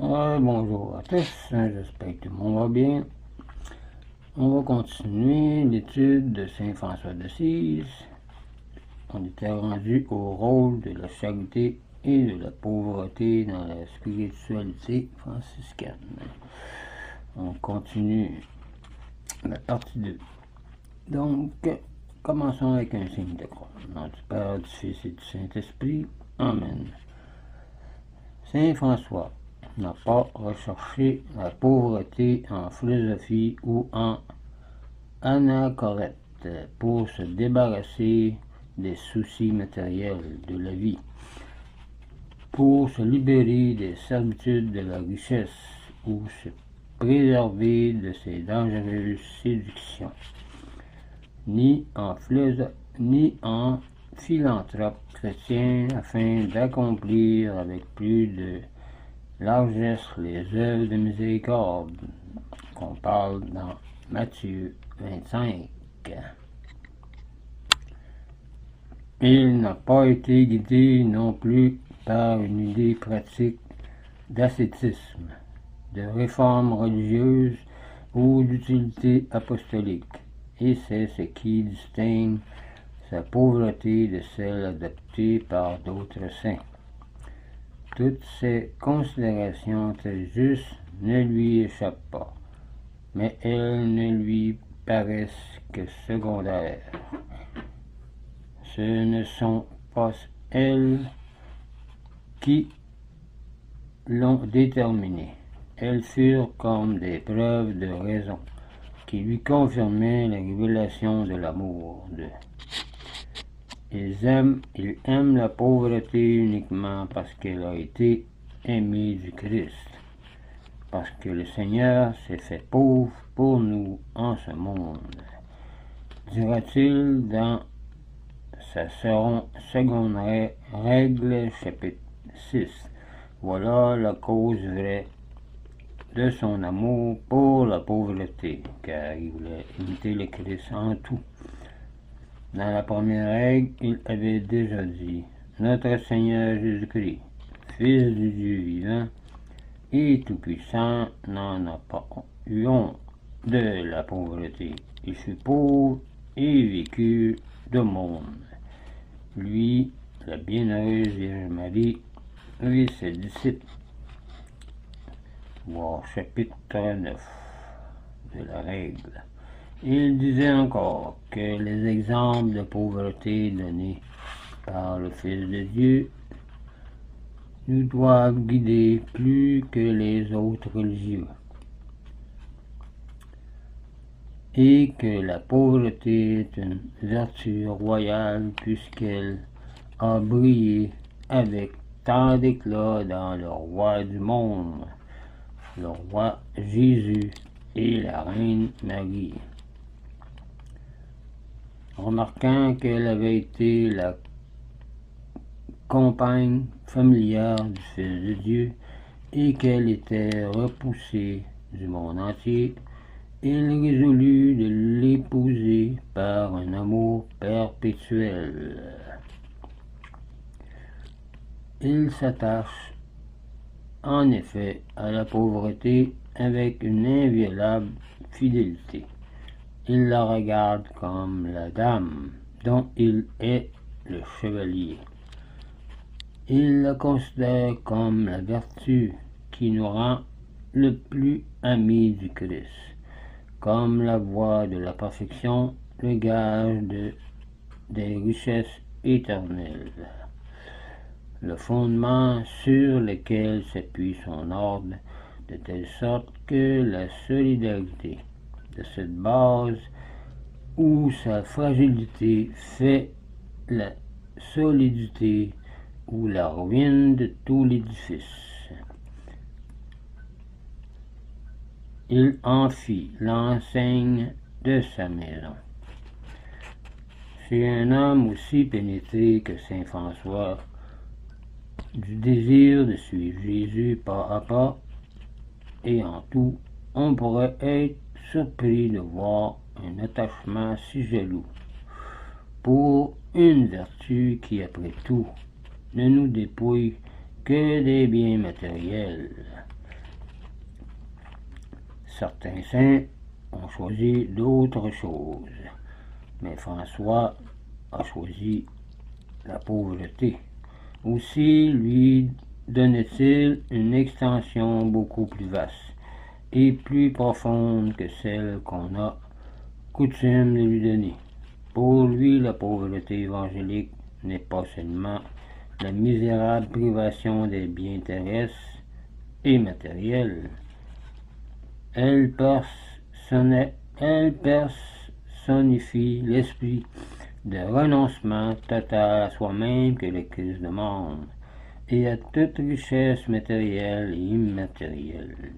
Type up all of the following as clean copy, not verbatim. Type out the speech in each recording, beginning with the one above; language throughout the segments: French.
Bonjour à tous, j'espère que tout le monde va bien. On va continuer l'étude de Saint François d'Assise. On était rendu au rôle de la charité et de la pauvreté dans la spiritualité franciscaine. On continue la partie 2. Donc, commençons avec un signe de croix. Au nom du Père, du Fils et du Saint-Esprit. Amen. Saint François n'a pas recherché la pauvreté en philosophie ou en anachorète pour se débarrasser des soucis matériels de la vie, pour se libérer des servitudes de la richesse ou se préserver de ses dangereuses séductions, ni en philanthrope chrétien afin d'accomplir avec plus de largesse les œuvres de miséricorde qu'on parle dans Matthieu 25. Il n'a pas été guidé non plus par une idée pratique d'ascétisme, de réforme religieuse ou d'utilité apostolique, et c'est ce qui distingue sa pauvreté de celle adoptée par d'autres saints. Toutes ces considérations très justes ne lui échappent pas, mais elles ne lui paraissent que secondaires. Ce ne sont pas elles qui l'ont déterminé. Elles furent comme des preuves de raison qui lui confirmaient la révélation de l'amour d'eux. Ils aiment la pauvreté uniquement parce qu'elle a été aimée du Christ, parce que le Seigneur s'est fait pauvre pour nous en ce monde, dira-t-il dans sa seconde règle, chapitre 6. Voilà la cause vraie de son amour pour la pauvreté, car il voulait imiter le Christ en tout. Dans la première règle, il avait déjà dit « Notre Seigneur Jésus-Christ, Fils du Dieu vivant et tout-puissant, n'en a pas eu honte de la pauvreté. Il fut pauvre et vécut de monde. Lui, la bienheureuse Vierge Marie, et ses disciples. » Voir chapitre 9 de la règle. Il disait encore que les exemples de pauvreté donnés par le Fils de Dieu nous doivent guider plus que les autres religieux, et que la pauvreté est une vertu royale puisqu'elle a brillé avec tant d'éclat dans le roi du monde, le roi Jésus et la reine Marie. Remarquant qu'elle avait été la compagne familière du Fils de Dieu et qu'elle était repoussée du monde entier, il résolut de l'épouser par un amour perpétuel. Il s'attache en effet à la pauvreté avec une inviolable fidélité. Il la regarde comme la dame dont il est le chevalier. Il la considère comme la vertu qui nous rend le plus amis du Christ, comme la voie de la perfection, le gage des richesses éternelles, le fondement sur lequel s'appuie son ordre, de telle sorte que la solidarité de cette base où sa fragilité fait la solidité ou la ruine de tout l'édifice. Il en fit l'enseigne de sa maison. C'est un homme aussi pénétré que saint François du désir de suivre Jésus pas à pas, et en tout, on pourrait être surpris de voir un attachement si jaloux pour une vertu qui, après tout, ne nous dépouille que des biens matériels. Certains saints ont choisi d'autres choses, mais François a choisi la pauvreté. Aussi lui donnait-il une extension beaucoup plus vaste et plus profonde que celle qu'on a coutume de lui donner. Pour lui, la pauvreté évangélique n'est pas seulement la misérable privation des biens terrestres et matériels. Elle personnifie l'esprit de renoncement total à soi-même que le Christ demande, et à toute richesse matérielle et immatérielle.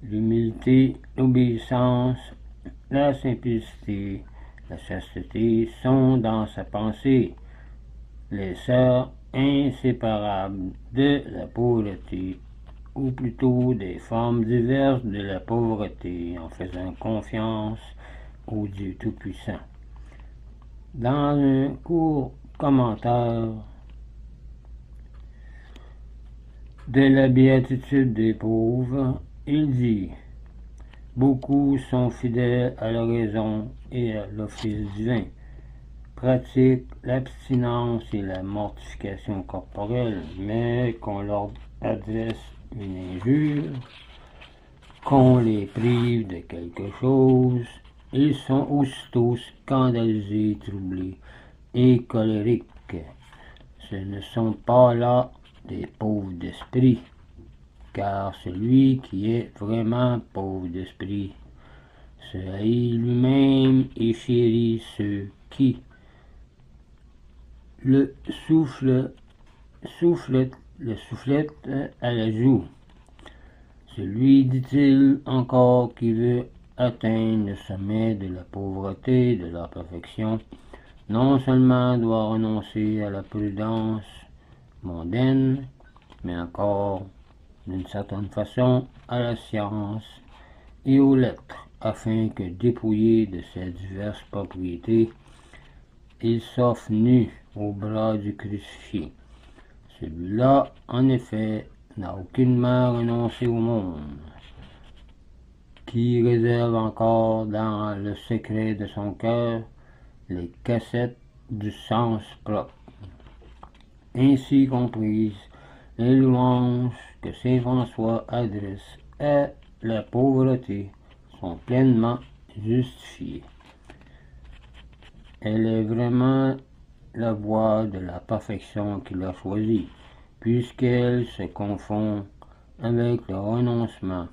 L'humilité, l'obéissance, la simplicité, la chasteté sont dans sa pensée les sœurs inséparables de la pauvreté, ou plutôt des formes diverses de la pauvreté, en faisant confiance au Dieu Tout-Puissant. Dans un court commentaire de la béatitude des pauvres, il dit « Beaucoup sont fidèles à la raison et à l'office divin, pratiquent l'abstinence et la mortification corporelle, mais qu'on leur adresse une injure, qu'on les prive de quelque chose, ils sont aussitôt scandalisés, troublés et colériques. Ce ne sont pas là des pauvres d'esprit, car celui qui est vraiment pauvre d'esprit se haït lui-même et chérit ceux qui le soufflette à la joue. Celui, dit-il encore, qui veut atteindre le sommet de la pauvreté, de la perfection, non seulement doit renoncer à la prudence mondaine, mais encore, d'une certaine façon, à la science et aux lettres, afin que, dépouillé de ses diverses propriétés, il s'offre nu au bras du crucifié. Celui-là, en effet, n'a aucunement renoncé au monde, qui réserve encore dans le secret de son cœur les cachettes du sens propre. Ainsi comprises, les louanges que saint François adresse à la pauvreté sont pleinement justifiées. Elle est vraiment la voie de la perfection qu'il a choisie, puisqu'elle se confond avec le renoncement,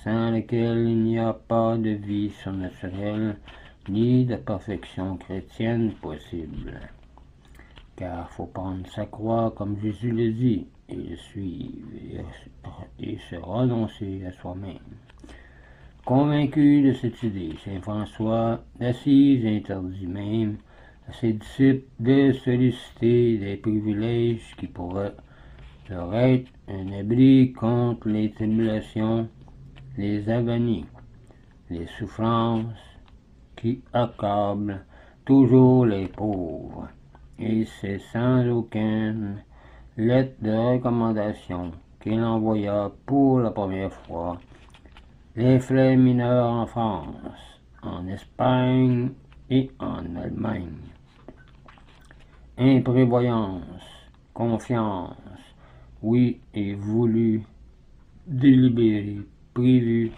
sans lequel il n'y a pas de vie surnaturelle ni de perfection chrétienne possible. Car il faut prendre sa croix comme Jésus le dit, et le suivre, et se renoncer à soi-même. Convaincu de cette idée, saint François d'Assise interdit même à ses disciples de solliciter des privilèges qui pourraient leur être un abri contre les tribulations, les avanies, les souffrances qui accablent toujours les pauvres. Et c'est sans aucune lettre de recommandation qu'il envoya pour la première fois les frères mineurs en France, en Espagne et en Allemagne. Imprévoyance, confiance, oui, et voulu, délibéré, prévu,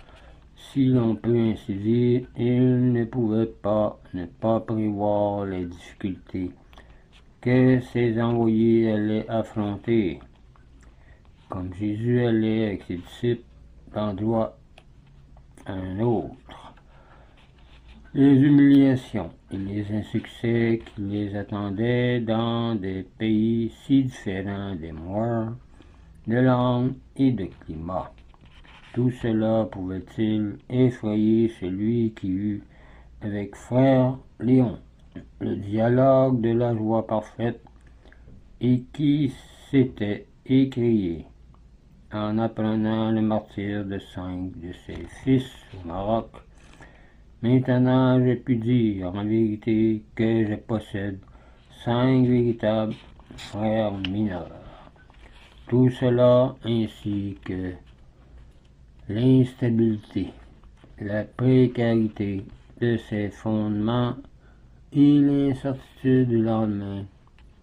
si l'on peut ainsi dire, il ne pouvait pas ne pas prévoir les difficultés que ses envoyés allaient affronter, comme Jésus allait avec ses disciples d'endroit à un autre. Les humiliations et les insuccès qui les attendaient dans des pays si différents des mœurs, de langue et de climat. Tout cela pouvait-il effrayer celui qui eut avec frère Léon le dialogue de la joie parfaite et qui s'était écrié en apprenant le martyre de 5 de ses fils au Maroc. Maintenant, je puis dire en vérité que je possède 5 véritables frères mineurs. Tout cela ainsi que l'instabilité, la précarité de ses fondements et l'incertitude du lendemain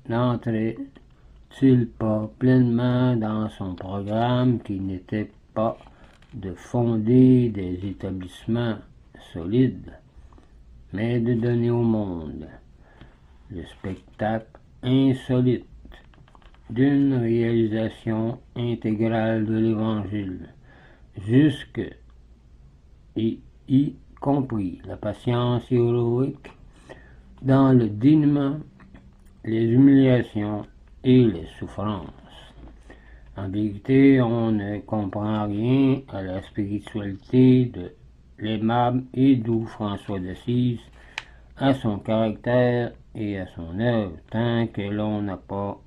n'entrait-il pas pleinement dans son programme qui n'était pas de fonder des établissements solides, mais de donner au monde le spectacle insolite d'une réalisation intégrale de l'Évangile, jusque et y compris la patience héroïque dans le dénuement, les humiliations et les souffrances. En vérité, on ne comprend rien à la spiritualité de l'aimable et doux François d'Assise, à son caractère et à son œuvre, tant que l'on n'a pas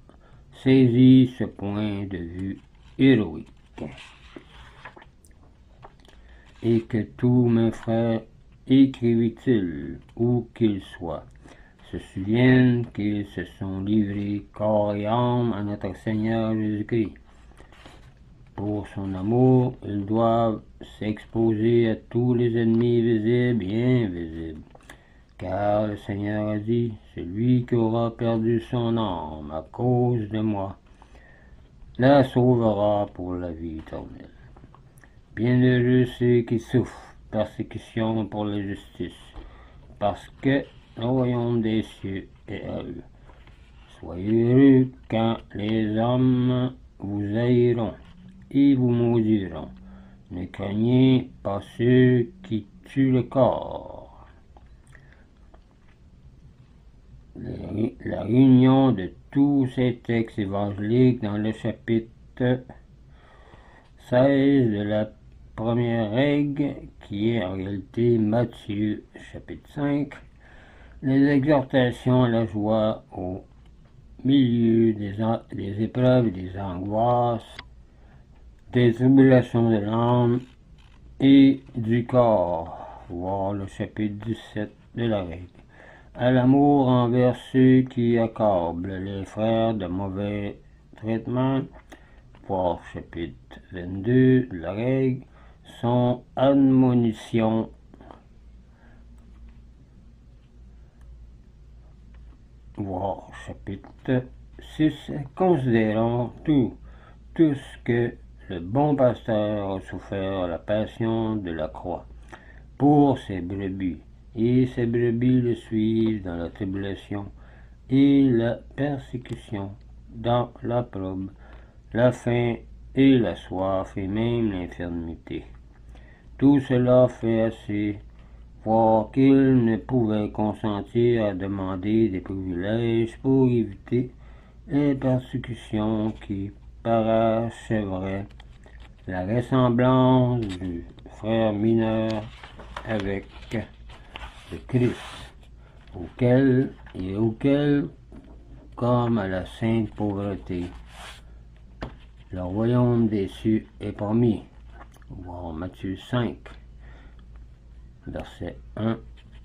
saisi ce point de vue héroïque. Et que tous mes frères, écrivit-il, où qu'ils soient, se souviennent qu'ils se sont livrés corps et âme à notre Seigneur Jésus-Christ. Pour son amour, ils doivent s'exposer à tous les ennemis visibles et invisibles. Car le Seigneur a dit, celui qui aura perdu son âme à cause de moi, la sauvera pour la vie éternelle. Bienheureux ceux qui souffrent persécution pour la justice, parce que le royaume des cieux est à eux. Soyez heureux quand les hommes vous haïront et vous maudiront. Ne craignez pas ceux qui tuent le corps. La réunion de tous ces textes évangéliques dans le chapitre 16 de la première règle, qui est en réalité Matthieu chapitre 5, les exhortations à la joie au milieu des épreuves et des angoisses, des tribulations de l'âme et du corps, voir le chapitre 17 de la règle, à l'amour envers ceux qui accablent les frères de mauvais traitements, voir chapitre 22 de la règle, son admonition voir chapitre 6, considérons tout ce que le bon pasteur a souffert la passion de la croix pour ses brebis, et ses brebis le suivent dans la tribulation et la persécution, dans l'opprobre, la faim et la soif et même l'infirmité. Tout cela fait assez voir qu'il ne pouvait consentir à demander des privilèges pour éviter les persécutions qui parachèveraient la ressemblance du frère mineur avec le Christ, auquel, comme à la sainte pauvreté, le royaume des cieux est promis. Voir Matthieu 5, versets 1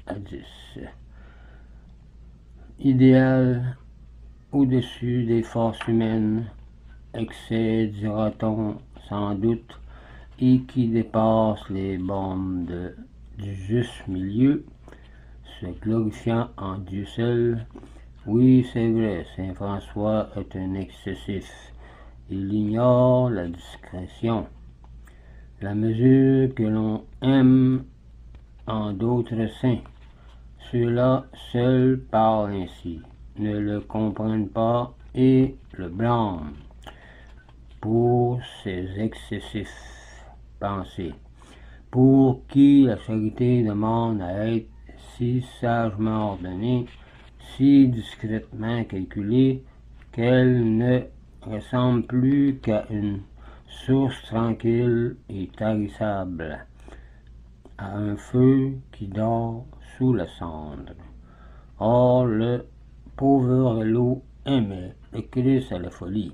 à 10. Idéal au-dessus des forces humaines, excès, dira-t-on sans doute, et qui dépasse les bornes du juste milieu, se glorifiant en Dieu seul. Oui, c'est vrai, saint François est un excessif. Il ignore la discrétion. La mesure que l'on aime en d'autres saints, ceux-là seuls parlent ainsi, ne le comprennent pas et le blâment pour ses excessifs pensées, pour qui la charité demande à être si sagement ordonnée, si discrètement calculée, qu'elle ne ressemble plus qu'à une source tranquille et tarissable, à un feu qui dort sous la cendre. Or, le pauvre Relot aimait le Christ à la folie.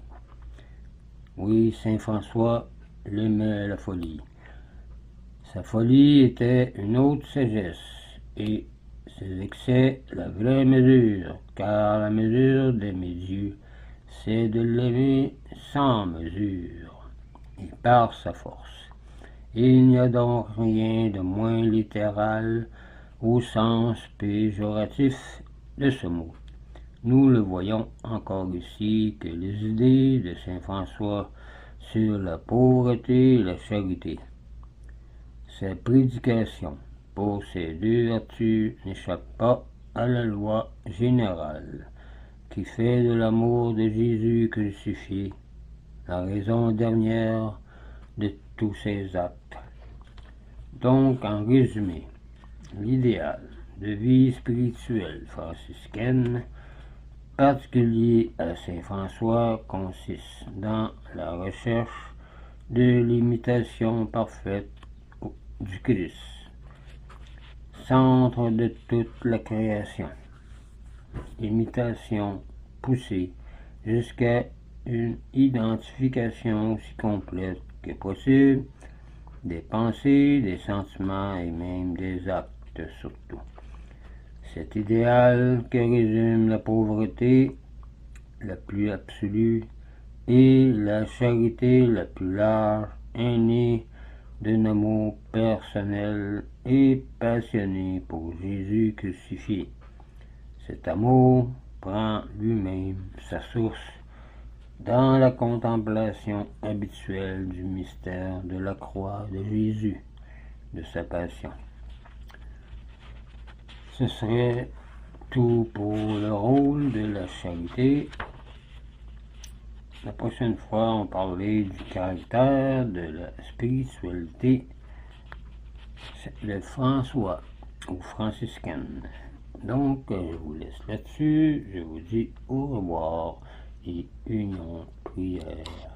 Oui, saint François l'aimait à la folie. Sa folie était une haute sagesse, et ses excès la vraie mesure, car la mesure d'aimer Dieu, c'est de l'aimer sans mesure, et par sa force. Il n'y a donc rien de moins littéral au sens péjoratif de ce mot. Nous le voyons encore ici que les idées de saint François sur la pauvreté et la charité. Ses prédications pour ces deux vertus n'échappent pas à la loi générale qui fait de l'amour de Jésus crucifié la raison dernière de tous ses actes. Donc, en résumé, l'idéal de vie spirituelle franciscaine particulier à saint François consiste dans la recherche de l'imitation parfaite du Christ, centre de toute la création. Imitation poussée jusqu'à une identification aussi complète que possible des pensées, des sentiments et même des actes surtout. Cet idéal que résume la pauvreté la plus absolue et la charité la plus large est né d'un amour personnel et passionné pour Jésus crucifié. Cet amour prend lui-même sa source dans la contemplation habituelle du mystère de la croix de Jésus, de sa passion. Ce serait tout pour le rôle de la charité. La prochaine fois, on parlait du caractère de la spiritualité de François ou franciscaine. Donc, je vous laisse là-dessus. Je vous dis au revoir et union prière.